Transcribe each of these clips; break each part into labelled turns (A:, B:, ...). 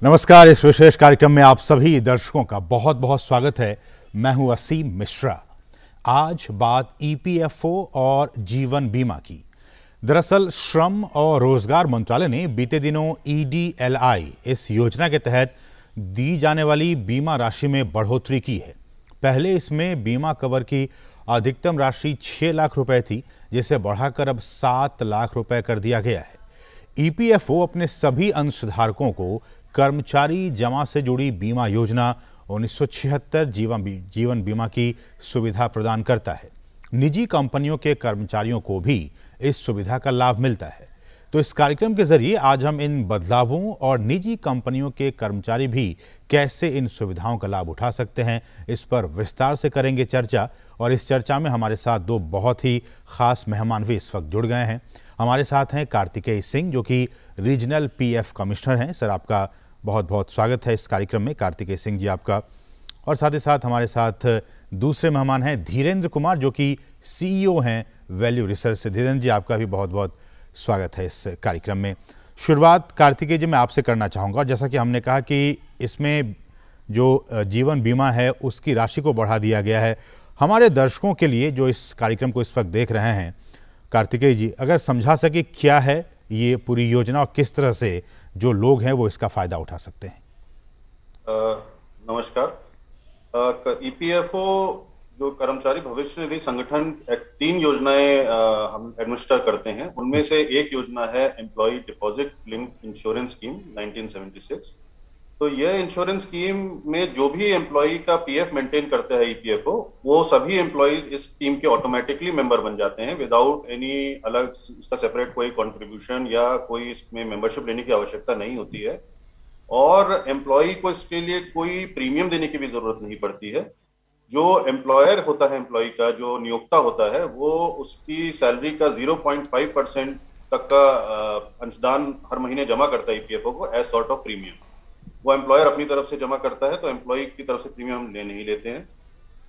A: नमस्कार। इस विशेष कार्यक्रम में आप सभी दर्शकों का बहुत बहुत स्वागत है। मैं हूं असीम मिश्रा। आज बात ईपीएफओ और जीवन बीमा की। दरअसल श्रम और रोजगार मंत्रालय ने बीते दिनों ईडीएलआई इस योजना के तहत दी जाने वाली बीमा राशि में बढ़ोतरी की है। पहले इसमें बीमा कवर की अधिकतम राशि 6 लाख रुपए थी, जिसे बढ़ाकर अब 7 लाख रुपए कर दिया गया है। ईपीएफओ अपने सभी अंशधारकों को कर्मचारी जमा से जुड़ी बीमा योजना 1976 जीवन बीमा की सुविधा प्रदान करता है। निजी कंपनियों के कर्मचारियों को भी इस सुविधा का लाभ मिलता है। तो इस कार्यक्रम के जरिए आज हम इन बदलावों और निजी कंपनियों के कर्मचारी भी कैसे इन सुविधाओं का लाभ उठा सकते हैं, इस पर विस्तार से करेंगे चर्चा। और इस चर्चा में हमारे साथ दो बहुत ही खास मेहमान भी इस वक्त जुड़ गए हैं। हमारे साथ हैं कार्तिकेय सिंह, जो कि रीजनल पीएफ कमिश्नर हैं। सर, आपका बहुत बहुत स्वागत है इस कार्यक्रम में। कार्तिकेय सिंह जी आपका। और साथ ही साथ हमारे साथ दूसरे मेहमान हैं धीरेन्द्र कुमार, जो कि सीईओ हैं वैल्यू रिसर्च से। धीरेन्द्र जी, आपका भी बहुत बहुत स्वागत है इस कार्यक्रम में। शुरुआत कार्तिकेय जी मैं आपसे करना चाहूँगा। और जैसा कि हमने कहा कि इसमें जो जीवन बीमा है उसकी राशि को बढ़ा दिया गया है। हमारे दर्शकों के लिए जो इस कार्यक्रम को इस वक्त देख रहे हैं, कार्तिकेय जी अगर समझा सके क्या है ये पूरी योजना और किस तरह से जो लोग हैं वो इसका फायदा उठा सकते हैं।
B: नमस्कार। ईपीएफओ जो कर्मचारी भविष्य निधि संगठन 3 योजनाएं हम एडमिनिस्टर करते हैं। उनमें से एक योजना है employ deposit linked insurance scheme 1976। तो यह इंश्योरेंस स्कीम में जो भी एम्प्लॉय का पीएफ मेंटेन करता है ईपीएफओ, वो सभी एम्प्लॉयज इस स्कीम के ऑटोमेटिकली मेंबर बन जाते हैं विदाउट एनी अलग इसका सेपरेट कोई कंट्रीब्यूशन या कोई इसमें मेंबरशिप लेने की आवश्यकता नहीं होती है। और एम्प्लॉय को इसके लिए कोई प्रीमियम देने की भी जरूरत नहीं पड़ती है। जो एम्प्लॉयर होता है, एम्प्लॉय का जो नियोक्ता होता है, वो उसकी सैलरी का 0.5% तक का अंशदान हर महीने जमा करता है ईपीएफओ को एज सॉर्ट ऑफ प्रीमियम। वो एम्प्लॉयर अपनी तरफ से जमा करता है, तो एम्प्लॉय की तरफ से प्रीमियम हम ले नहीं लेते हैं।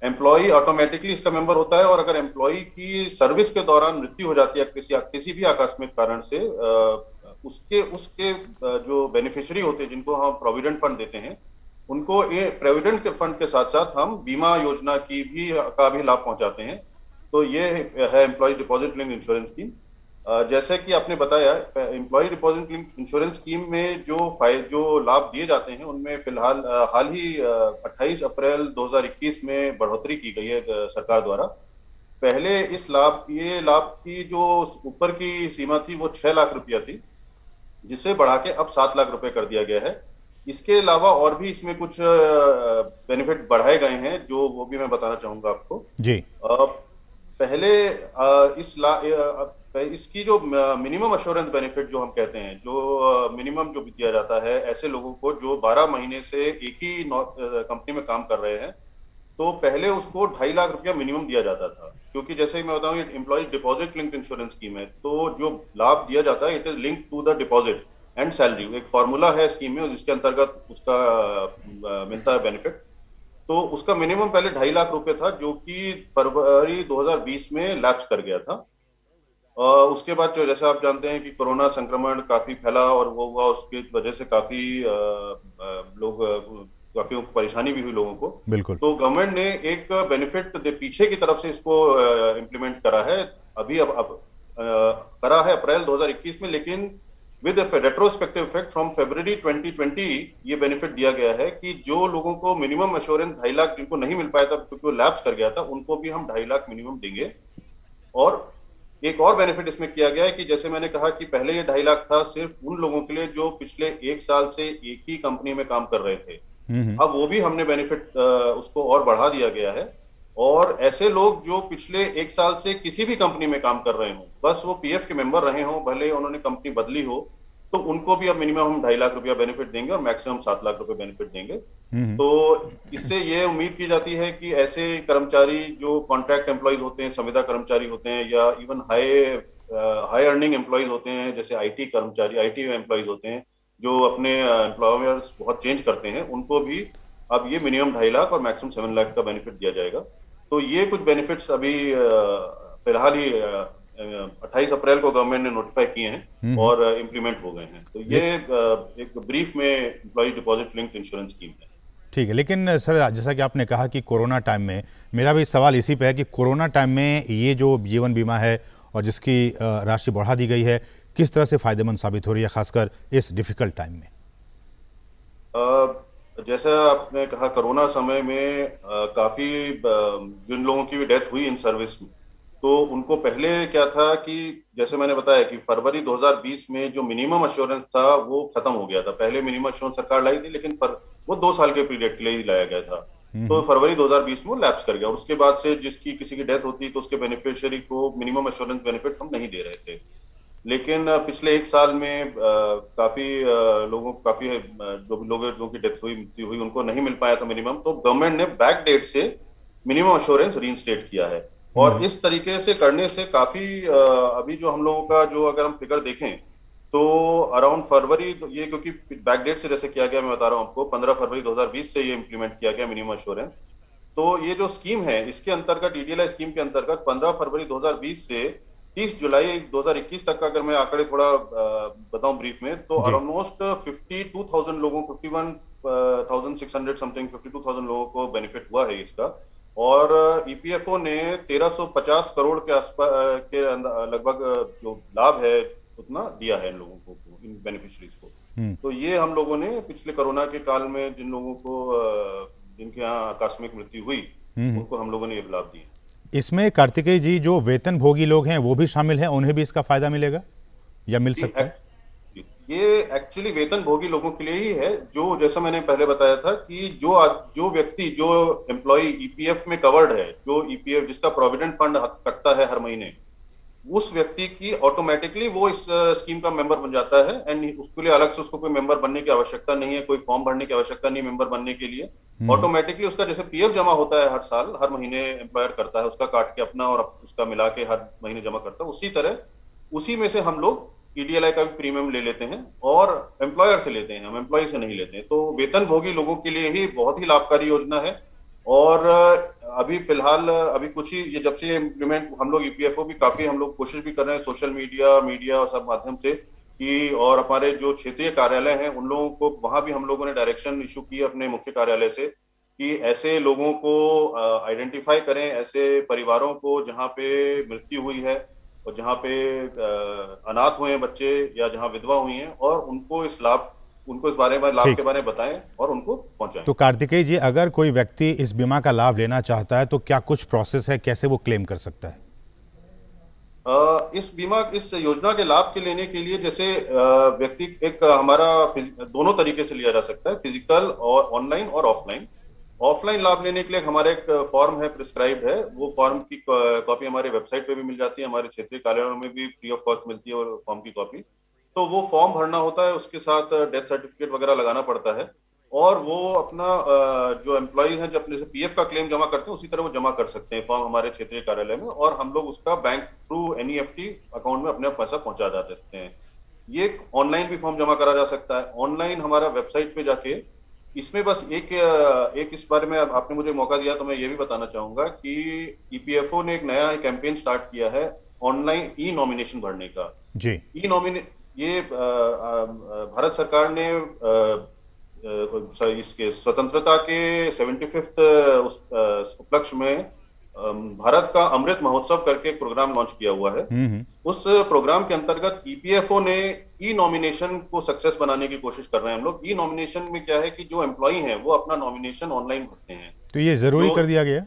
B: एम्प्लॉय ऑटोमेटिकली इसका मेंबर होता है। और अगर एम्प्लॉय की सर्विस के दौरान मृत्यु हो जाती है किसी भी आकस्मिक कारण से, उसके जो बेनिफिशियरी होते हैं, जिनको हम प्रोविडेंट फंड देते हैं, उनको ये प्रोविडेंट के फंड के साथ साथ हम बीमा योजना का भी लाभ पहुंचाते हैं। तो ये है employ deposit linked insurance scheme. जैसे कि आपने बताया, employ deposit linked insurance scheme में जो लाभ दिए जाते हैं, उनमें फिलहाल हाल ही 28 अप्रैल 2021 में बढ़ोतरी की गई है सरकार द्वारा। पहले ये लाभ की जो ऊपर की सीमा थी वो 6 लाख रुपया थी, जिसे बढ़ा के अब 7 लाख रुपए कर दिया गया है। इसके अलावा और भी इसमें कुछ बेनिफिट बढ़ाए गए हैं, जो वो भी मैं बताना चाहूंगा आपको
A: जी।
B: पहले इसकी जो मिनिमम अश्योरेंस बेनिफिट जो हम कहते हैं, जो मिनिमम जो दिया जाता है ऐसे लोगों को जो 12 महीने से एक ही कंपनी में काम कर रहे हैं, तो पहले उसको 2.5 लाख रुपया मिनिमम दिया जाता था। क्योंकि जैसे मैं बताऊं, ये employ deposit linked insurance scheme है, तो जो लाभ दिया जाता है it is linked to the deposit and salary. एक फॉर्मूला है स्कीम में, जिसके अंतर्गत उसका मिलता है बेनिफिट। तो उसका मिनिमम पहले 2.5 लाख रुपए था, जो कि फरवरी 2020 में लैप्स कर गया था। उसके बाद जो, जैसे आप जानते हैं कि कोरोना संक्रमण काफी फैला और वो हुआ, उसकी वजह से काफी परेशानी भी हुई लोगों को।
A: बिल्कुल।
B: तो गवर्नमेंट ने एक बेनिफिट पीछे की तरफ से इसको इम्प्लीमेंट करा है। अब करा है अप्रैल 2021 में, लेकिन विद रेट्रोस्पेक्टिव इफेक्ट फ्रॉम फरवरी 2020 ये बेनिफिट दिया गया है कि जो लोगों को मिनिमम एश्योरेंस 2.5 लाख जिनको नहीं मिल पाया था क्योंकि वो लैप्स कर गया था, उनको भी हम 2.5 लाख मिनिमम देंगे। और एक और बेनिफिट इसमें किया गया है कि जैसे मैंने कहा कि पहले ये 2.5 लाख था सिर्फ उन लोगों के लिए जो पिछले 1 साल से एक ही कंपनी में काम कर रहे थे। अब वो भी हमने बेनिफिट उसको और बढ़ा दिया गया है। और ऐसे लोग जो पिछले 1 साल से किसी भी कंपनी में काम कर रहे हों, बस वो पीएफ के मेंबर रहे हों, भले उन्होंने कंपनी बदली हो, तो उनको भी अब मिनिमम हम 2.5 लाख रुपया बेनिफिट देंगे और मैक्सिमम 7 लाख रुपए बेनिफिट देंगे। तो इससे ये उम्मीद की जाती है कि ऐसे कर्मचारी जो कॉन्ट्रैक्ट एम्प्लॉयज होते हैं, संविदा कर्मचारी होते हैं, या इवन हाई अर्निंग एम्प्लॉयज होते हैं, जैसे आईटी एम्प्लॉयज होते हैं, जो अपने एम्प्लॉयर्स बहुत चेंज करते हैं, उनको भी अब ये मिनिमम 2.5 लाख और मैक्सिमम 7 लाख का बेनिफिट दिया जाएगा। तो ये कुछ बेनिफिट्स अभी फिलहाल ही 28 अप्रैल को गवर्नमेंट ने नोटिफाई किए हैं और इम्प्लीमेंट हो गए हैं। तो ये एक ब्रीफ में employ deposit linked insurance scheme है।
A: ठीक है, लेकिन सर जैसा कि आपने कहा कि कोरोना टाइम में, मेरा भी सवाल इसी पे है कि कोरोना टाइम में ये जो जीवन बीमा है और जिसकी राशि बढ़ा दी गई है, किस तरह से फायदेमंद साबित हो रही है, खासकर इस डिफिकल्ट टाइम में?
B: जैसा आपने कहा, कोरोना समय में काफी जिन लोगों की भी डेथ हुई इन सर्विस में, तो उनको पहले क्या था कि जैसे मैंने बताया कि फरवरी 2020 में जो मिनिमम अश्योरेंस था वो खत्म हो गया था। पहले मिनिमम अश्योरेंस सरकार लाई थी, लेकिन वो 2 साल के पीरियड के लिए ही लाया गया था। तो फरवरी 2020 में वो लैप्स कर गया और उसके बाद से जिसकी किसी की डेथ होती तो उसके बेनिफिशियरी को मिनिमम अश्योरेंस बेनिफिट हम नहीं दे रहे थे। लेकिन पिछले 1 साल में काफी लोगों जो की डेथ हुई, मृत्यु हुई, उनको नहीं मिल पाया था मिनिमम, तो गवर्नमेंट ने बैक डेट से मिनिमम अश्योरेंस रीइंस्टेट किया है। और इस तरीके से करने से काफी अभी जो हम लोगों का जो अगर हम फिगर देखें तो अराउंड फरवरी, ये क्योंकि बैक डेट से जैसे किया गया, मैं बता रहा हूँ आपको, 15 फरवरी 2020 से ये इंप्लीमेंट किया गया मिनिमम अश्योरेंस। तो ये जो स्कीम है, इसके अंतर्गत डीडीएलआई स्कीम के अंतर्गत 15 फरवरी 2020 से 30 जुलाई 2021 तक का अगर मैं आंकड़े थोड़ा बताऊं ब्रीफ में, तो ऑलमोस्ट 52,000 लोगों, 51,600 समथिंग 52,000 लोगों को बेनिफिट हुआ है इसका। और ईपीएफओ ने 1350 करोड़ के आसपास के लगभग जो लाभ है उतना दिया है इन लोगों को, इन बेनिफिशरीज को। तो ये हम लोगों ने पिछले कोरोना के काल में जिन लोगों को जिनके यहाँ आकस्मिक मृत्यु हुई, उनको हम लोगों ने ये लाभ दिए।
A: इसमें कार्तिकेय जी, जो वेतन भोगी लोग हैं वो भी शामिल हैं, उन्हें भी इसका फायदा मिलेगा या मिल सकता है?
B: ये एक्चुअली वेतन भोगी लोगों के लिए ही है, जो जैसा मैंने पहले बताया था कि जो व्यक्ति, जो एम्प्लॉय ईपीएफ में कवर्ड है, जो ईपीएफ जिसका प्रोविडेंट फंड कटता है हर महीने, उस व्यक्ति की ऑटोमेटिकली वो इस स्कीम का मेंबर बन जाता है। एंड उसके लिए अलग से उसको कोई मेंबर बनने की आवश्यकता नहीं है, कोई फॉर्म भरने की आवश्यकता नहीं मेंबर बनने के लिए। ऑटोमेटिकली उसका जैसे पीएफ जमा होता है हर साल, हर महीने एम्प्लॉयर करता है, उसका काट के अपना और उसका मिला के हर महीने जमा करता है, उसी तरह उसी में से हम लोग ईडीएलआई का भी प्रीमियम ले लेते हैं और एम्प्लॉयर से लेते हैं, हम एम्प्लॉय से नहीं लेते हैं। तो वेतन भोगी लोगों के लिए ही बहुत ही लाभकारी योजना है। और अभी फिलहाल अभी कुछ ही, ये जब से ये इम्प्लीमेंट, हम लोग ईपीएफओ भी काफी हम लोग कोशिश भी कर रहे हैं सोशल मीडिया और सब माध्यम से कि, और हमारे जो क्षेत्रीय कार्यालय हैं उन लोगों को, वहां भी हम लोगों ने डायरेक्शन इशू की अपने मुख्य कार्यालय से कि ऐसे लोगों को आइडेंटिफाई करें, ऐसे परिवारों को जहाँ पे मृत्यु हुई है और जहाँ पे अनाथ हुए हैं बच्चे या जहाँ विधवा हुई हैं, और उनको इस बारे में, लाभ के बारे में बताएं और उनको पहुंचाएं।
A: तो कार्तिकेय जी, अगर कोई व्यक्ति इस बीमा का लाभ लेना चाहता है तो क्या कुछ प्रोसेस है, कैसे वो क्लेम कर सकता है?
B: इस योजना के लाभ के लेने के लिए जैसे व्यक्ति एक हमारा दोनों तरीके से लिया जा सकता है, फिजिकल और ऑनलाइन और ऑफलाइन। ऑफलाइन लाभ लेने के लिए हमारे एक फॉर्म है, प्रिस्क्राइब है, वो फॉर्म की कॉपी हमारे वेबसाइट पे भी मिल जाती है, हमारे क्षेत्रीय कार्यालयों में भी फ्री ऑफ कॉस्ट मिलती है और फॉर्म की कॉपी। तो वो फॉर्म भरना होता है, उसके साथ डेथ सर्टिफिकेट वगैरह लगाना पड़ता है, और वो अपना जो एम्प्लॉय हैं, जब अपने से पीएफ का क्लेम जमा करते हैं उसी तरह वो जमा कर सकते हैं फॉर्म हमारे क्षेत्रीय कार्यालय में, और हम लोग उसका बैंक थ्रू एनईएफटी अकाउंट में अपने पैसा पहुंचा देते हैं। ये ऑनलाइन भी फॉर्म जमा करा जा सकता है, ऑनलाइन हमारा वेबसाइट पे जाके। इसमें बस एक इस बारे में आपने मुझे मौका दिया तो मैं ये भी बताना चाहूंगा कि ईपीएफओ ने एक नया कैंपेन स्टार्ट किया है ऑनलाइन ई नॉमिनेशन भरने का।
A: जी,
B: ये भारत सरकार ने इसके स्वतंत्रता के 75th उपलक्ष्य में भारत का अमृत महोत्सव करके एक प्रोग्राम लॉन्च किया हुआ है। उस प्रोग्राम के अंतर्गत ईपीएफओ ने ई नॉमिनेशन को सक्सेस बनाने की कोशिश कर रहे हैं हम लोग। ई नॉमिनेशन में क्या है कि जो एम्प्लॉई हैं वो अपना नॉमिनेशन ऑनलाइन भरते हैं।
A: तो ये जरूरी कर दिया गया?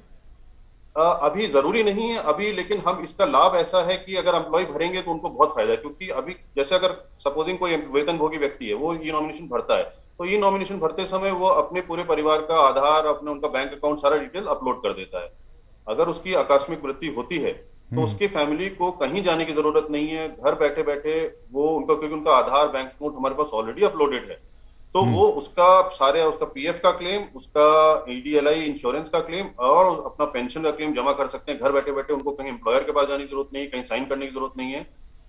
B: अभी जरूरी नहीं है अभी, लेकिन हम इसका लाभ ऐसा है कि अगर एम्प्लॉय भरेंगे तो उनको बहुत फायदा है, क्योंकि अभी जैसे अगर सपोजिंग कोई वेतन भोगी व्यक्ति है, वो ई नॉमिनेशन भरता है, तो ई नॉमिनेशन भरते समय वो अपने पूरे परिवार का आधार, अपने उनका बैंक अकाउंट, सारा डिटेल अपलोड कर देता है। अगर उसकी आकस्मिक मृत्यु होती है तो उसकी फैमिली को कहीं जाने की जरूरत नहीं है, घर बैठे बैठे वो उनका, क्योंकि उनका आधार, बैंक अकाउंट हमारे पास ऑलरेडी अपलोडेड है, तो वो उसका पीएफ का क्लेम, उसका ईडीएलआई इंश्योरेंस का क्लेम और अपना पेंशन का क्लेम जमा कर सकते हैं घर बैठे बैठे। उनको कहीं एम्प्लॉयर के पास जाने की जरूरत नहीं, कहीं साइन करने की जरूरत नहीं है,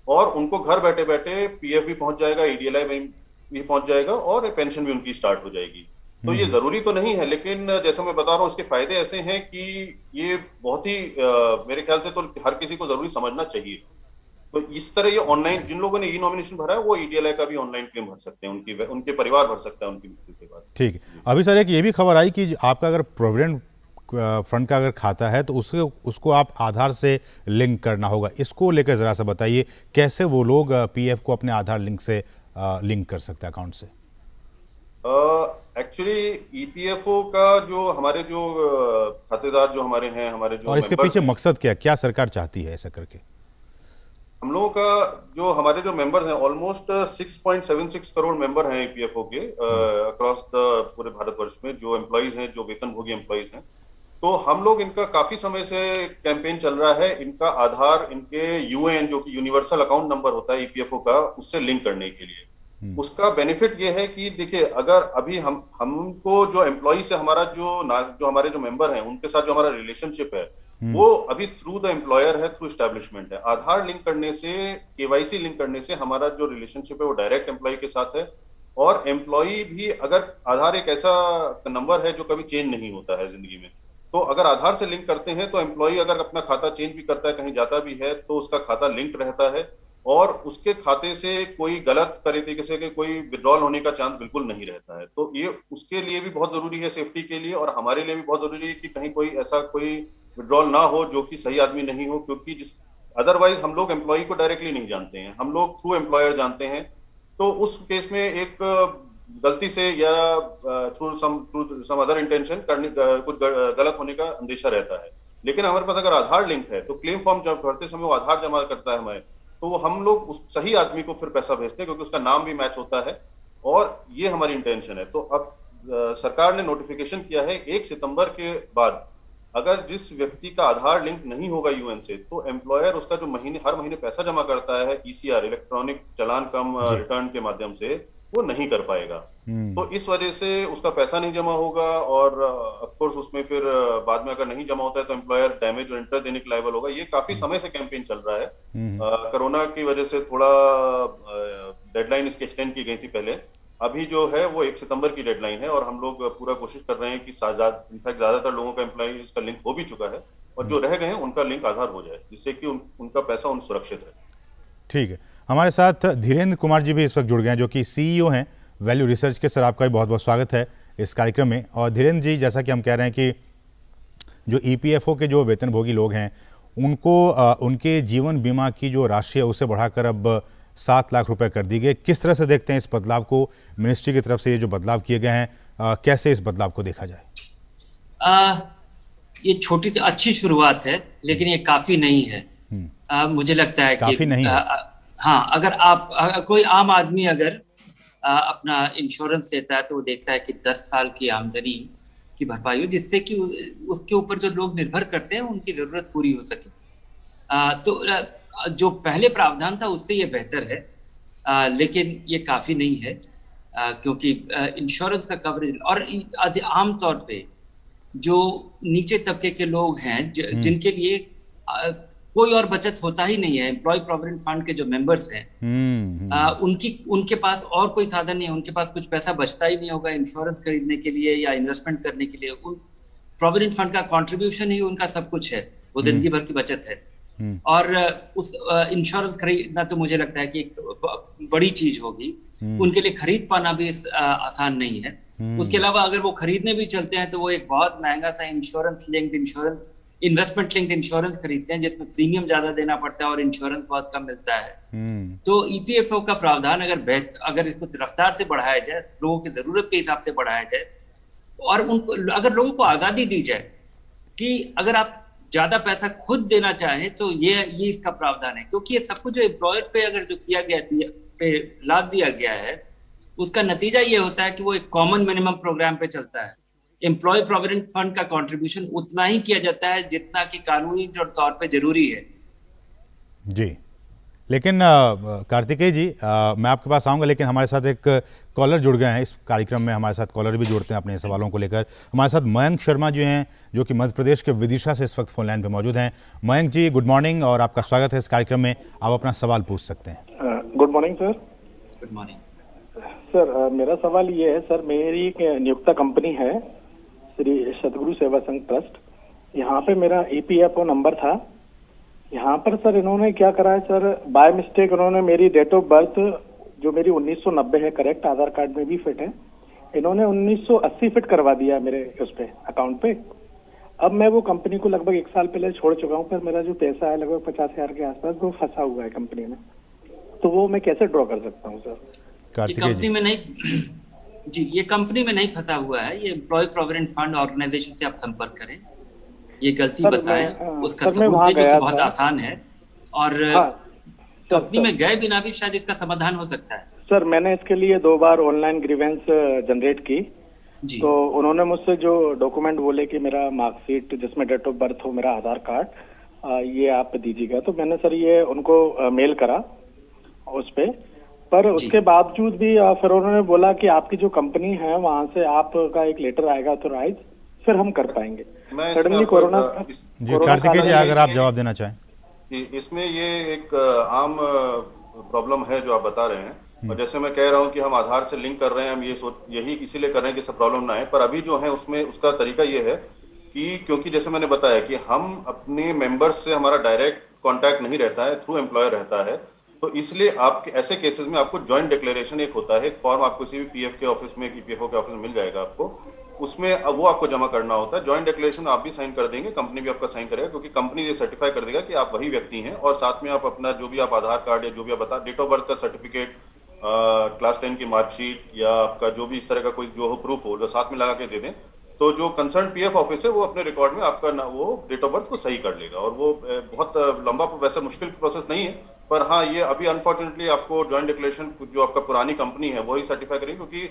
B: और उनको घर बैठे बैठे पीएफ भी पहुंच जाएगा, ईडीएलआई भी पहुंच जाएगा और पेंशन भी उनकी स्टार्ट हो जाएगी। तो ये जरूरी तो नहीं है, लेकिन जैसा मैं बता रहा हूँ इसके फायदे ऐसे हैं कि ये बहुत ही मेरे ख्याल से तो हर किसी को जरूरी समझना चाहिए तो इस तरह ये ऑनलाइन, जिन लोगों ने ई नॉमिनेशन भरा है वो ईडीएलआई का भी ऑनलाइन क्लेम भर सकते हैं, उनके परिवार भर सकता है उनकी मृत्यु के बाद।
A: ठीक है। अभी सर एक ये भी खबर आई कि आपका अगर प्रोविडेंट फंड का अगर खाता है तो उसको आप आधार से लिंक करना होगा। इसको लेकर जरा सा बताइए, कैसे वो लोग पीएफ को अपने आधार लिंक से लिंक कर सकते हैं अकाउंट से?
B: एक्चुअली ईपीएफओ का जो हमारे जो खातेदार जो हमारे हैं, हमारे जो,
A: और इसके पीछे मकसद क्या सरकार चाहती है ऐसा करके?
B: हम लोगों का जो हमारे जो मेंबर हैं, ऑलमोस्ट 6.76 करोड़ मेंबर हैं ईपीएफओ के अक्रॉस द पूरे भारतवर्ष में, जो एम्प्लॉइज हैं, जो वेतनभोगी एम्प्लॉइज हैं। तो हम लोग इनका काफी समय से कैंपेन चल रहा है, इनका आधार इनके यूएएन जो कि यूनिवर्सल अकाउंट नंबर होता है ईपीएफओ का, उससे लिंक करने के लिए। उसका बेनिफिट ये है कि देखिए, अगर अभी हमको जो एम्प्लॉय से हमारा जो हमारे जो मेंबर हैं उनके साथ जो हमारा रिलेशनशिप है वो अभी थ्रू द एम्प्लॉयर है, थ्रू एस्टैब्लिशमेंट है। आधार लिंक करने से, केवाईसी लिंक करने से हमारा जो रिलेशनशिप है वो डायरेक्ट एम्प्लॉय के साथ है। और एम्प्लॉय भी, अगर आधार एक ऐसा नंबर है जो कभी चेंज नहीं होता है जिंदगी में, तो अगर आधार से लिंक करते हैं तो एम्प्लॉय अगर अपना खाता चेंज भी करता है, कहीं जाता भी है, तो उसका खाता लिंक रहता है और उसके खाते से कोई गलत तरीके से कोई विड्रॉल होने का चांस बिल्कुल नहीं रहता है। तो ये उसके लिए भी बहुत जरूरी है, सेफ्टी के लिए, और हमारे लिए भी बहुत जरूरी है कि कहीं कोई ऐसा कोई विड्रॉल ना हो जो कि सही आदमी नहीं हो, क्योंकि अदरवाइज हम लोग एम्प्लॉय को डायरेक्टली नहीं जानते हैं, हम लोग थ्रू एम्प्लॉयर जानते हैं। तो उस केस में एक गलती से या थ्रू सम अदर इंटेंशन कुछ गलत होने का अंदेशा रहता है। लेकिन हमारे पास अगर आधार लिंक है तो क्लेम फॉर्म जब भरते समय वो आधार जमा करता है हमारे, तो हम लोग उस सही आदमी को फिर पैसा भेजते हैं, क्योंकि उसका नाम भी मैच होता है और ये हमारी इंटेंशन है। तो अब सरकार ने नोटिफिकेशन किया है 1 सितंबर के बाद अगर जिस व्यक्ति का आधार लिंक नहीं होगा यूएन से, तो एम्प्लॉयर उसका जो हर महीने पैसा जमा करता है ईसीआर, इलेक्ट्रॉनिक चालान कम रिटर्न के माध्यम से, वो नहीं कर पाएगा। तो इस वजह से उसका पैसा नहीं जमा होगा और ऑफ कोर्स उसमें फिर बाद में अगर नहीं जमा होता है तो एम्प्लॉयर डैमेज और इंटरेस्ट देने के लायबल होगा। ये काफी समय से कैंपेन चल रहा है। कोरोना की वजह से थोड़ा डेडलाइन इसकी एक्सटेंड की गई थी पहले, अभी जो है वो 1 सितंबर की डेडलाइन है और हम लोग पूरा कोशिश कर रहे हैं कि इनफैक्ट ज्यादातर लोगों का एम्प्लॉय का लिंक हो भी चुका है और जो रह गए हैं उनका लिंक आधार हो जाए, जिससे कि उनका पैसा सुरक्षित है।
A: ठीक है। हमारे साथ धीरेन्द्र कुमार जी भी इस वक्त जुड़ गए हैं, जो कि सीईओ हैं वैल्यू रिसर्च के। सर, आपका भी बहुत बहुत स्वागत है इस कार्यक्रम में। और धीरेन्द्र जी, जैसा कि हम कह रहे हैं कि जो ईपीएफओ के जो वेतनभोगी लोग हैं उनको उनके जीवन बीमा की जो राशि है उसे बढ़ाकर अब 7 लाख रुपए कर दी गई। किस तरह से देखते हैं इस बदलाव को? मिनिस्ट्री की तरफ से ये जो बदलाव किए गए हैं, कैसे इस बदलाव को देखा जाए?
C: ये छोटी सी अच्छी शुरुआत है, लेकिन ये काफी नहीं है। मुझे लगता है
A: काफी
C: कि
A: नहीं है।
C: हाँ, अगर कोई आम आदमी अगर अपना इंश्योरेंस लेता है तो वो देखता है कि 10 साल की आमदनी की भरपाई हो, जिससे कि उसके ऊपर जो लोग निर्भर करते हैं उनकी जरूरत पूरी हो सके। तो जो पहले प्रावधान था उससे ये बेहतर है, लेकिन ये काफी नहीं है, क्योंकि इंश्योरेंस का कवरेज और आम तौर पे जो नीचे तबके के लोग हैं जिनके लिए कोई और बचत होता ही नहीं है, एम्प्लॉय प्रोविडेंट फंड के जो मेंबर्स हैं, उनके पास और कोई साधन नहीं है, उनके पास कुछ पैसा बचता ही नहीं होगा इंश्योरेंस खरीदने के लिए या इन्वेस्टमेंट करने के लिए। उन प्रोविडेंट फंड का कंट्रीब्यूशन ही उनका सब कुछ है, वो जिंदगी भर की बचत है। और उस इंश्योरेंस खरीदना तो मुझे लगता है कि एक बड़ी चीज होगी, उनके लिए खरीद पाना भी आसान नहीं है। उसके अलावा अगर वो खरीदने भी चलते हैं तो वो एक बहुत महंगा सा इन्वेस्टमेंट लिंक्ड इंश्योरेंस खरीदते हैं, जिसमें प्रीमियम ज्यादा देना पड़ता है और इंश्योरेंस बहुत कम मिलता है। तो ईपीएफओ का प्रावधान अगर इसको रफ्तार से बढ़ाया जाए, लोगों की जरूरत के हिसाब से बढ़ाया जाए, और उनको अगर लोगों को आजादी दी जाए कि अगर आप ज्यादा पैसा खुद देना चाहें तो ये इसका प्रावधान है। क्योंकि ये सब कुछ जो एम्प्लॉयर पे अगर जो किया गया पे लाद दिया गया है, उसका नतीजा ये होता है कि वो एक कॉमन मिनिमम प्रोग्राम पे चलता है। एम्प्लॉय प्रोविडेंट फंड का कंट्रीब्यूशन उतना ही किया जाता है जितना कि कानूनी तौर पे जरूरी है। जी,
A: लेकिन कार्तिकेय जी, मैं आपके पास आऊंगा, लेकिन हमारे साथ एक कॉलर जुड़ गए हैं इस कार्यक्रम में। हमारे साथ कॉलर भी जुड़ते हैं अपने सवालों को लेकर। हमारे साथ मयंक शर्मा जी हैं, जो कि मध्य प्रदेश के विदिशा से इस वक्त फोन लाइन पे मौजूद हैं। मयंक जी, गुड मॉर्निंग और आपका स्वागत है इस कार्यक्रम में। आप अपना सवाल पूछ सकते हैं।
D: Good morning sir.
C: Good morning
D: sir, मेरा सवाल ये है सर, मेरी एक नियुक्ता कंपनी है श्री सतगुरु सेवा संघ ट्रस्ट। यहाँ पे मेरा ईपीएफओ नंबर था, यहाँ पर सर इन्होंने क्या करा है सर, बाय मिस्टेक उन्होंने मेरी डेट ऑफ बर्थ जो मेरी 1990 है करेक्ट, आधार कार्ड में भी फिट है, इन्होंने 1980 फिट करवा दिया मेरे उस पे अकाउंट पे। अब मैं वो कंपनी को लगभग 1 साल पहले छोड़ चुका हूँ, पर मेरा जो पैसा है लगभग 50,000 के आसपास वो फंसा हुआ है कंपनी में, तो वो मैं कैसे ड्रॉ कर सकता हूँ सर?
A: कार्तिकेय
C: कंपनी में नहीं जी, ये कंपनी में नहीं फंसा हुआ है, ये एम्प्लॉय प्रोविडेंट फंड ऑर्गेनाइजेशन से आप संपर्क करें, ये गलती बताएं, उसका सबूत दें, जो कि बहुत आसान है, और कंपनी में गए बिना भी शायद इसका समाधान हो सकता है।
D: सर मैंने इसके लिए 2 बार ऑनलाइन ग्रीवेंस जनरेट की
C: जी।
D: तो उन्होंने मुझसे जो डॉक्यूमेंट बोले कि मेरा मार्कशीट जिसमें डेट ऑफ बर्थ हो, मेरा आधार कार्ड, ये आप दीजिएगा, तो मैंने सर ये उनको मेल करा उस पे, पर उसके बावजूद भी फिर उन्होंने बोला कि आपकी जो कंपनी है वहां से आपका एक लेटर आएगा ऑथराइज, फिर हम कर पाएंगे। सडनली कोरोना
A: जी कार्तिकेय जी, अगर आप जवाब देना चाहें।
B: इसमें ये एक आम प्रॉब्लम है जो आप बता रहे हैं, और जैसे मैं कह रहा हूं कि हम आधार से लिंक कर रहे हैं, हम यही इसीलिए कर रहे हैं कि सब प्रॉब्लम ना है, पर अभी जो है उसमें उसका तरीका ये है कि क्योंकि जैसे मैंने बताया कि हम अपने मेंबर्स से हमारा डायरेक्ट कांटेक्ट नहीं रहता है, थ्रू एम्प्लॉयर रहता है, तो इसलिए आपके ऐसे केसेस में आपको जॉइंट डिक्लेरेशन एक होता है, एक फॉर्म आपको किसी भी पीएफ के ऑफिस में, ईपीएफओ के ऑफिस में मिल जाएगा आपको, उसमें वो आपको जमा करना होता है। जॉइंट डिक्लेरेशन आप भी साइन कर देंगे, कंपनी भी आपका साइन करेगा, क्योंकि कंपनी ये सर्टिफाई कर देगा कि आप वही व्यक्ति हैं, और साथ में आप अपना जो भी आप आधार कार्ड या जो भी आप बता, डेट ऑफ बर्थ का सर्टिफिकेट, क्लास 10 की मार्कशीट या आपका जो भी इस तरह का कोई जो हो प्रूफ हो, जो साथ में लगा के दे दें, तो जो कंसर्न पीएफ ऑफिस है वो अपने रिकॉर्ड में आपका वो डेट ऑफ बर्थ को सही कर लेगा। और वो बहुत लंबा वैसे मुश्किल प्रोसेस नहीं है, पर हाँ ये अभी अनफॉर्चुनेटली आपको जॉइंट डिक्लेरेशन जो आपका पुरानी कंपनी है वही सर्टिफाई करेगी, क्योंकि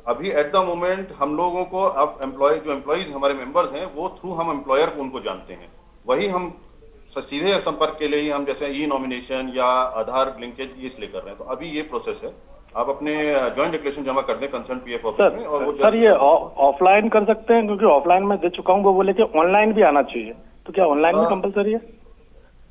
B: अभी एट द मोमेंट हम लोगों को अब एम्प्लॉयज हमारे मेंबर्स हैं वो थ्रू हम एम्प्लॉयर को उनको जानते हैं, वही हम सीधे संपर्क के लिए ही हम जैसे ई नॉमिनेशन या आधार लिंकेज ये इसलिए कर रहे हैं। तो अभी ये प्रोसेस है, आप अपने जॉइंट डिक्लेरेशन जमा कर दें कंसर्न पीएफ ऑफिस में। और वो
D: सर ये ऑफलाइन कर सकते हैं, क्योंकि ऑफलाइन में दे चुका हूँ, वो बोले कि ऑनलाइन भी आना चाहिए, तो क्या ऑनलाइन में कंपलसरी है?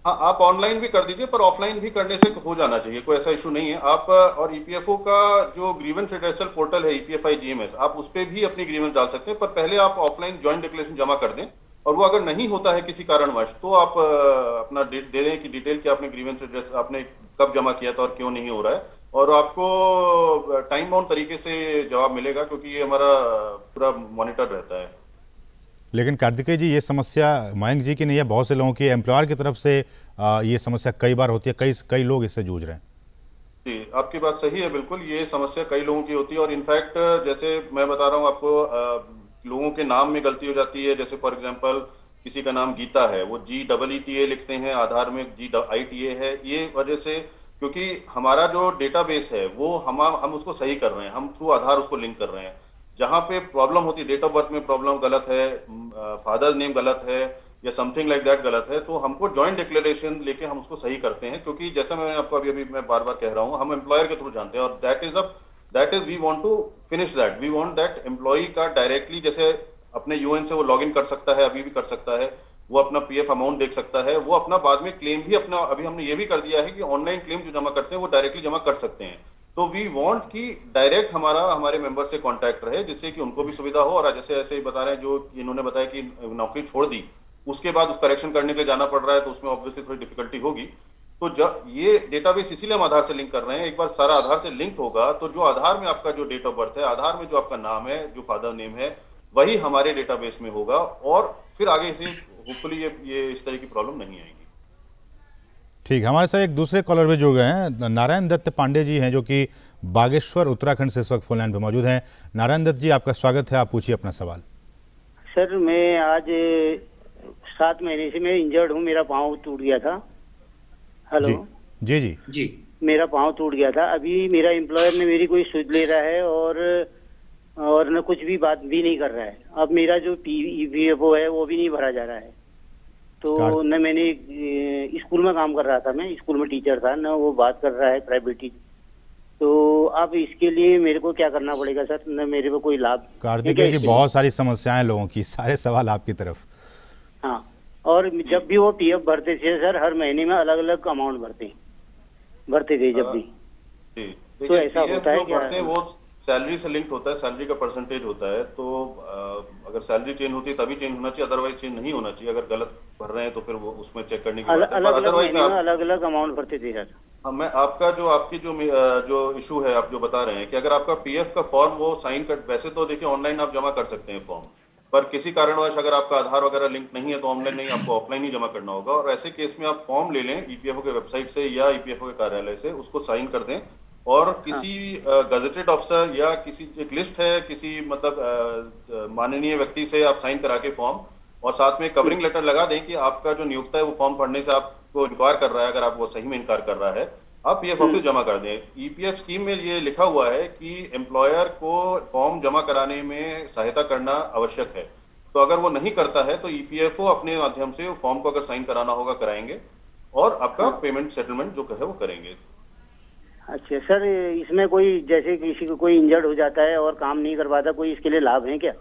B: हाँ, आप ऑनलाइन भी कर दीजिए, पर ऑफलाइन भी करने से हो जाना चाहिए, कोई ऐसा इशू नहीं है। आप और ईपीएफओ का जो ग्रीवेंस रिड्रेसल पोर्टल है ईपीएफआई जीएमएस, आप उस पर भी अपनी ग्रीवेंस डाल सकते हैं, पर पहले आप ऑफलाइन जॉइंट डिक्लेरेशन जमा कर दें, और वो अगर नहीं होता है किसी कारणवश तो आप अपना दे दें कि डिटेल कि आपने ग्रीवेंस रिड्रेस आपने कब जमा किया था और क्यों नहीं हो रहा है, और आपको टाइम बाउंड तरीके से जवाब मिलेगा, क्योंकि ये हमारा पूरा मॉनिटर रहता है।
A: लेकिन कार्तिकेय जी, ये समस्या मयंक जी की नहीं है, बहुत से लोगों की एम्प्लॉयर की तरफ से ये समस्या कई बार होती है, कई लोग इससे जूझ रहे हैं।
B: जी, आपकी बात सही है, बिल्कुल ये समस्या कई लोगों की होती है, और इनफैक्ट जैसे मैं बता रहा हूँ आपको, लोगों के नाम में गलती हो जाती है। जैसे फॉर एग्जांपल किसी का नाम गीता है, वो GEETA लिखते हैं, आधार में GITA है, ये वजह से, क्योंकि हमारा जो डेटाबेस है वो हम उसको सही कर रहे हैं, हम थ्रू आधार उसको लिंक कर रहे हैं। जहाँ पे प्रॉब्लम होती है, डेट ऑफ बर्थ में प्रॉब्लम गलत है, फादर्स नेम गलत है या समथिंग लाइक दैट गलत है, तो हमको जॉइंट डिक्लेरेशन लेके हम उसको सही करते हैं, क्योंकि जैसा मैंने आपको अभी मैं बार बार कह रहा हूँ, हम एम्प्लॉयर के थ्रू जानते हैं, और that is we want to finish that, we want that employ का डायरेक्टली जैसे अपने यूएन से वो लॉग इन कर सकता है, अभी भी कर सकता है, वो अपना पीएफ अमाउंट देख सकता है, वो अपना बाद में क्लेम भी अपना, अभी हमने ये भी कर दिया है कि ऑनलाइन क्लेम जो जमा करते हैं वो डायरेक्टली जमा कर सकते हैं। तो वी वांट कि डायरेक्ट हमारे मेंबर से कांटेक्ट रहे, जिससे कि उनको भी सुविधा हो। और जैसे ऐसे ही बता रहे हैं, जो इन्होंने बताया कि नौकरी छोड़ दी, उसके बाद उस करेक्शन करने के लिए जाना पड़ रहा है, तो उसमें ऑब्वियसली थोड़ी डिफिकल्टी होगी। तो जब ये डेटाबेस इसीलिए हम आधार से लिंक कर रहे हैं, एक बार सारा आधार से लिंक होगा तो जो आधार में आपका जो डेट ऑफ बर्थ है, आधार में जो आपका नाम है, जो फादर नेम है, वही हमारे डेटाबेस में होगा, और फिर आगे से होपफुली ये इस तरह की प्रॉब्लम नहीं आएगी।
A: ठीक, हमारे साथ एक दूसरे कॉलर भी जुड़ गए हैं, नारायण दत्त पांडे जी हैं, जो कि बागेश्वर उत्तराखंड से इस वक्त फोन लाइन पे मौजूद हैं। नारायण दत्त जी, आपका स्वागत है, आप पूछिए अपना सवाल।
E: सर मैं आज 7 महीने से मैं इंजर्ड हूँ, मेरा पाँव टूट गया था। हेलो
A: जी जी
C: जी,
E: मेरा पाँव टूट गया था। अभी मेरा एम्प्लॉयर ने मेरी कोई सुध ले रहा है और न कुछ भी बात भी नहीं कर रहा है। अब मेरा जो PEFO है वो भी नहीं भरा जा रहा है। तो न मैंने स्कूल में काम कर रहा था, मैं स्कूल में टीचर था, न वो बात कर रहा है प्राइवेट टीचर। तो अब इसके लिए मेरे को क्या करना पड़ेगा सर? न मेरे को कोई लाभ।
A: कार्तिकेय जी, बहुत सारी समस्याएं लोगों की, सारे सवाल आपकी तरफ।
E: हाँ, और जब भी वो PF भरते थे सर, हर महीने में अलग अलग अमाउंट भरते थे जब भी।
B: तो
E: ऐसा होता है क्या?
B: वो सैलरी से लिंक्ड होता है, सैलरी का परसेंटेज होता है, तो अगर सैलरी चेंज होती है तभी चेंज होना चाहिए, अदरवाइज चेंज नहीं होना चाहिए। अगर गलत भर रहे हैं तो फिर वो उसमें चेक करने की बात है।
E: अलग
B: अदरवाइज
E: अलग अलग अमाउंट भरते थे सर।
B: हाँ, मैं आपका जो इशू है, आप जो बता रहे हैं कि अगर आपका पीएफ का फॉर्म वो साइन कर, वैसे तो देखिए ऑनलाइन आप जमा कर सकते हैं फॉर्म, पर किसी कारणवश अगर आपका आधार वगैरह लिंक नहीं है तो ऑनलाइन नहीं, आपको ऑफलाइन ही जमा करना होगा। और ऐसे केस में आप फॉर्म ले लें ईपीएफओ के वेबसाइट से या ईपीएफओ के कार्यालय से, उसको साइन कर दें और किसी गजेटेड ऑफिसर या किसी एक लिस्ट है किसी मतलब माननीय व्यक्ति से आप साइन करा के फॉर्म, और साथ में कवरिंग लेटर लगा दें कि आपका जो नियोक्ता है वो फॉर्म पढ़ने से आपको इनकार कर रहा है। अगर आप वो सही में इनकार कर रहा है, आप पीएफ ऑफिस जमा कर दें। ईपीएफ स्कीम में ये लिखा हुआ है कि एम्प्लॉयर को फॉर्म जमा कराने में सहायता करना आवश्यक है, तो अगर वो नहीं करता है तो ईपीएफओ अपने माध्यम से फॉर्म को अगर साइन कराना होगा कराएंगे और आपका पेमेंट सेटलमेंट जो कहे वो करेंगे।
E: अच्छा सर, इसमें कोई जैसे किसी को कोई इंजर्ड हो जाता है और काम नहीं कर पाता, कोई इसके लिए लाभ है क्या?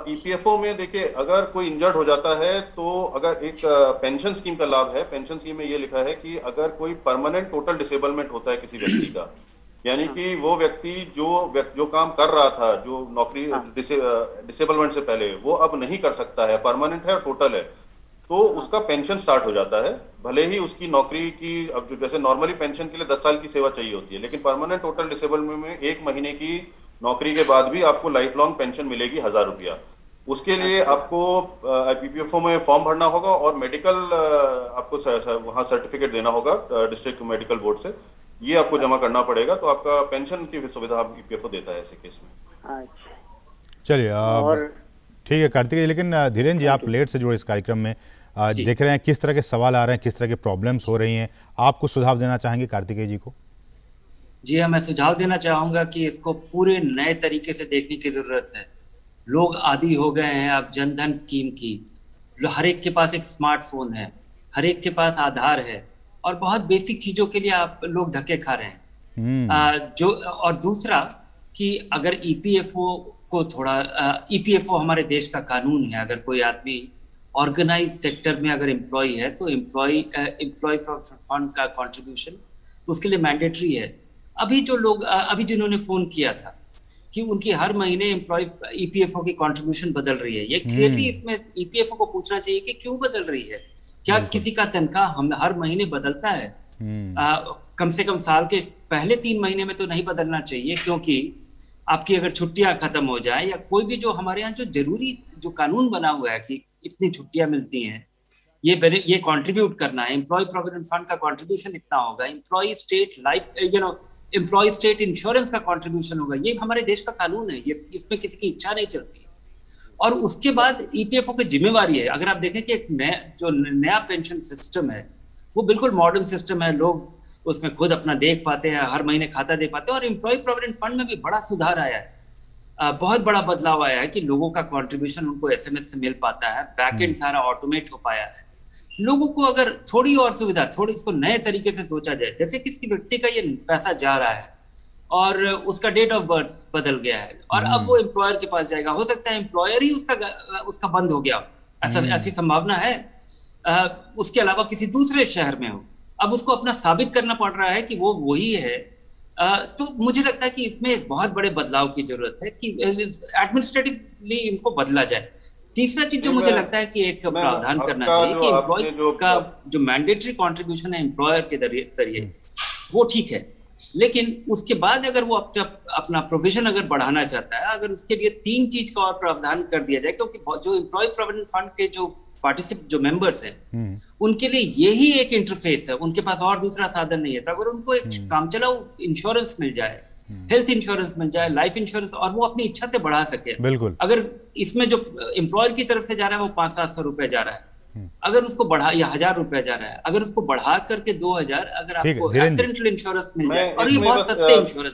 B: ईपीएफओ में देखिए, अगर कोई इंजर्ड हो जाता है तो अगर एक पेंशन स्कीम का लाभ है। पेंशन स्कीम में ये लिखा है कि अगर कोई परमानेंट टोटल डिसेबलमेंट होता है किसी व्यक्ति का, यानी कि वो व्यक्ति जो काम कर रहा था, जो नौकरी डिसेबलमेंट से पहले, वो अब नहीं कर सकता है, परमानेंट है और टोटल है, तो उसका पेंशन स्टार्ट हो जाता है। भले ही उसकी नौकरी की, अब जो जैसे नॉर्मली पेंशन के लिए 10 साल की सेवा चाहिए होती है, लेकिन परमानेंट टोटल डिसेबलमेंट में 1 महीने की नौकरी के बाद भी आपको लाइफ लॉन्ग पेंशन मिलेगी 1000 रुपया। उसके लिए आपको ईपीएफओ में फॉर्म भरना होगा और मेडिकल आपको वहाँ सर्टिफिकेट देना होगा डिस्ट्रिक्ट मेडिकल बोर्ड से, ये आपको जमा करना पड़ेगा, तो आपका पेंशन की सुविधा ईपीएफओ देता है ऐसे केस में।
E: अच्छा,
A: चलिए ठीक है कार्तिक जी, लेकिन धीरेन्द्र जी आप लेट से जुड़े इस कार्यक्रम में, देख रहे हैं किस तरह के सवाल आ रहे हैं, किस तरह के प्रॉब्लम्स हो रही हैं, आप कुछ सुझाव देना चाहेंगे कार्तिकेय जी को?
C: जी हाँ, मैं सुझाव देना चाहूंगा कि इसको पूरे नए तरीके से देखने की जरूरत है। लोग आदी हो गए हैं अब जनधन स्कीम की, हर एक के पास एक स्मार्टफोन है, हर एक के पास आधार है, और बहुत बेसिक चीजों के लिए आप लोग धक्के खा रहे हैं। और दूसरा कि अगर ईपीएफओ को थोड़ा, ईपीएफओ हमारे देश का कानून है, अगर कोई आदमी ऑर्गेनाइज सेक्टर में अगर एम्प्लॉय है तो एम्प्लॉय फंड का कंट्रीब्यूशन उसके लिए मैंडेटरी है। अभी जो लोग अभी जिन्होंने फोन किया था कि उनकी हर महीने एम्प्लॉय ईपीएफओ की कंट्रीब्यूशन बदल रही है, ये क्लियरली इसमें ईपीएफओ को पूछना चाहिए कि क्यों बदल रही है, क्या किसी का तनख्वाह हम हर महीने बदलता है? कम से कम साल के पहले 3 महीने में तो नहीं बदलना चाहिए, क्योंकि आपकी अगर छुट्टियां खत्म हो जाए या कोई भी जो हमारे यहाँ जो जरूरी जो कानून बना हुआ है कि इतनी छुट्टियां मिलती हैं, ये कंट्रीब्यूट करना है, एम्प्लॉय प्रोविडेंट फंड का कंट्रीब्यूशन इतना होगा, employ state life employ state insurance का कंट्रीब्यूशन होगा, ये हमारे देश का कानून है, ये इसमें किसी की इच्छा नहीं चलती। और उसके बाद ईपीएफओ की जिम्मेवारी है, अगर आप देखें कि एक नया पेंशन सिस्टम है वो बिल्कुल मॉडर्न सिस्टम है, लोग उसमें खुद अपना देख पाते हैं, हर महीने खाता दे पाते हैं, और एम्प्लॉय प्रोविडेंट फंड में भी बड़ा सुधार आया है, बहुत बड़ा बदलाव आया है कि लोगों का कंट्रीब्यूशन उनको एसएमएस से मिल पाता है, बैकएंड सारा ऑटोमेट हो पाया है। लोगों को अगर थोड़ी और सुविधा, थोड़ी इसको नए तरीके से सोचा जाए, जैसे किसी व्यक्ति का ये पैसा जा रहा है और उसका डेट ऑफ बर्थ बदल गया है और अब वो एम्प्लॉयर के पास जाएगा, हो सकता है एम्प्लॉयर ही उसका बंद हो गया, ऐसी संभावना है, उसके अलावा किसी दूसरे शहर में हो, अब उसको अपना साबित करना पड़ रहा है कि वो वही है। तो मुझे लगता है कि इसमें एक बहुत बड़े बदलाव की जरूरत है कि एडमिनिस्ट्रेटिवली इनको बदला जाए। तीसरा चीज जो मुझे लगता है कि एक प्रावधान करना चाहिए कि एम्प्लॉय का जो मैंडेटरी कंट्रीब्यूशन है एम्प्लॉयर के जरिए वो ठीक है, लेकिन उसके बाद अगर वो अपना प्रोविजन अगर बढ़ाना चाहता है, अगर उसके लिए 3 चीज का और प्रावधान कर दिया जाए, क्योंकि जो एम्प्लॉय प्रोविडेंट फंड के जो मेंबर्स हैं उनके लिए यही एक इंटरफेस है, उनके पास और दूसरा साधन नहीं है। तो अगर उनको एक कामचलाऊ इंश्योरेंस मिल जाए, हेल्थ इंश्योरेंस मिल जाए, लाइफ इंश्योरेंस, और वो अपनी इच्छा से बढ़ा सके।
A: बिल्कुल,
C: अगर इसमें जो एम्प्लॉयर की तरफ से जा रहा है वो 500-700 रुपए जा रहा है, अगर उसको बढ़ा या 1000 रुपए जा रहा है, अगर उसको बढ़ा करके 2000, अगर आपको एक्सीडेंटल इंश्योरेंस मिल जाए, और ये बहुत सस्ते इंश्योरेंस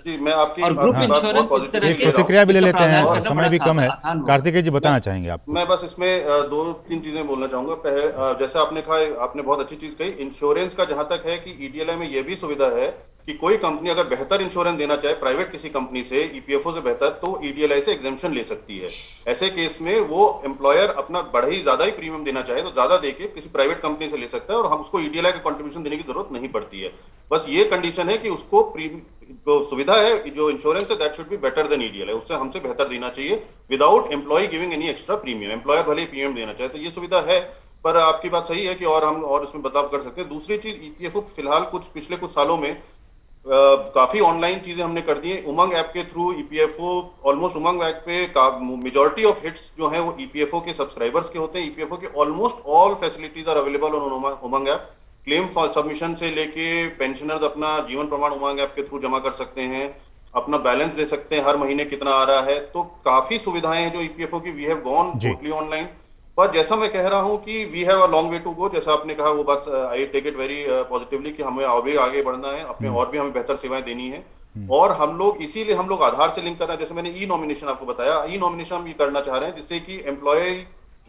C: और ग्रुप इंश्योरेंस, इस तरह के
A: प्रतिक्रिया भी ले लेते हैं और समय भी कम है। कार्तिकेय जी बताना चाहेंगे आप?
B: मैं बस इसमें 2-3 चीजें बोलना चाहूंगा। पहले जैसे आपने कहा, आपने बहुत अच्छी चीज कही, इंश्योरेंस का जहां तक है कि ईडीएलआई में ये भी सुविधा है कि कोई कंपनी अगर बेहतर इंश्योरेंस देना चाहे प्राइवेट किसी कंपनी से ईपीएफओ से बेहतर, तो ईडीएलआई से एग्जेम्पशन ले सकती है। ऐसे केस में वो एम्प्लॉयर अपना बड़े ही ज्यादा ही प्रीमियम देना चाहे तो ज्यादा देके किसी प्राइवेट कंपनी से ले सकता है और हम उसको ईडीएलआई का कंट्रीब्यूशन देने की जरूरत नहीं पड़ती है। बस ये कंडीशन है कि उसको जो सुविधा है, जो इंश्योरेंस है, that should be better than EDLI, उससे हमसे बेहतर देना चाहिए without employ giving any extra premium. Employer भले ही प्रीमियम देना चाहे तो ये सुविधा है, पर आपकी बात सही है कि और हम और इसमें बदलाव कर सकते हैं। दूसरी चीज, ईपीएफओ फिलहाल पिछले कुछ सालों में काफी ऑनलाइन चीजें हमने कर दी है। उमंग ऐप के थ्रू ईपीएफओ ऑलमोस्ट, उमंग ऐप पे मेजॉरिटी ऑफ हिट्स जो हैं वो ईपीएफओ के सब्सक्राइबर्स के होते हैं। ईपीएफओ के almost all facilities are available on Umang app. Claim submission से लेके पेंशनर्स अपना जीवन प्रमाण उमंग ऐप के थ्रू जमा कर सकते हैं, अपना बैलेंस दे सकते हैं, हर महीने कितना आ रहा है। तो काफी सुविधाएं हैं जो ईपीएफओ की, we have gone totally online. पर जैसा मैं कह रहा हूं कि we have a long way to go, जैसा आपने कहा वो बात I take it very positively कि हमें आगे बढ़ना है, अपने और भी हमें बेहतर सेवाएं देनी है। और हम लोग इसीलिए हम लोग आधार से लिंक कर रहे हैं। जैसे मैंने ई नॉमिनेशन आपको बताया, ई नॉमिनेशन हम ये करना चाह रहे हैं जिससे कि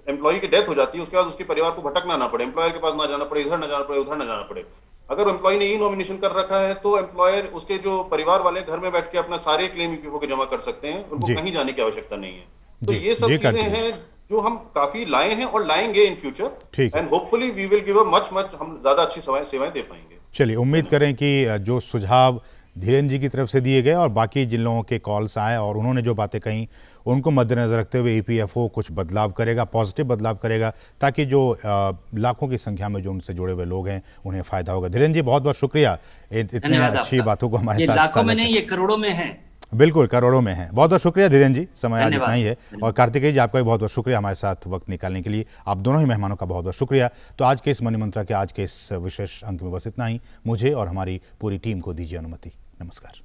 B: एम्प्लॉय की डेथ हो जाती है, उसके बाद उसके परिवार को भटकना ना पड़े, एम्प्लॉयर के पास ना जाना पड़े, इधर ना जाना पड़े, उधर ना जाना पड़े। अगर एम्प्लॉय ने ई नॉमिनेशन कर रखा है तो एम्प्लॉयर, उसके जो परिवार वाले घर में बैठ के अपना सारे क्लेम ईपीएफओ के जमा कर सकते हैं, उनको कहीं जाने की आवश्यकता नहीं है। तो ये सब चीजें हैं जो हम काफी लाए हैं और लाएंगे in future, and hopefully we will give a much हम ज्यादा अच्छी सेवाएं दे पाएंगे।
A: चलिए, उम्मीद करें कि जो सुझाव धीरेन्द्र जी की तरफ से दिए गए और बाकी जिन लोगों के कॉल्स आए और उन्होंने जो बातें कही उनको मद्देनजर रखते हुए ईपीएफओ कुछ बदलाव करेगा, पॉजिटिव बदलाव करेगा, ताकि जो लाखों की संख्या में जो उनसे जुड़े हुए लोग हैं उन्हें फायदा होगा। धीरेन्द्र जी, बहुत बहुत शुक्रिया इतनी अच्छी बातों को हमारे साथ।
C: लाखों में नहीं, ये करोड़ों में है।
A: बिल्कुल, करोड़ों में है। बहुत बहुत शुक्रिया धीरेन्द्र जी, समय आज इतना ही है। और कार्तिकेय जी, आपका भी बहुत बहुत शुक्रिया हमारे साथ वक्त निकालने के लिए। आप दोनों ही मेहमानों का बहुत बहुत शुक्रिया। तो आज के इस मनी मंत्रा के आज के इस विशेष अंक में बस इतना ही। मुझे और हमारी पूरी टीम को दीजिए अनुमति। नमस्कार।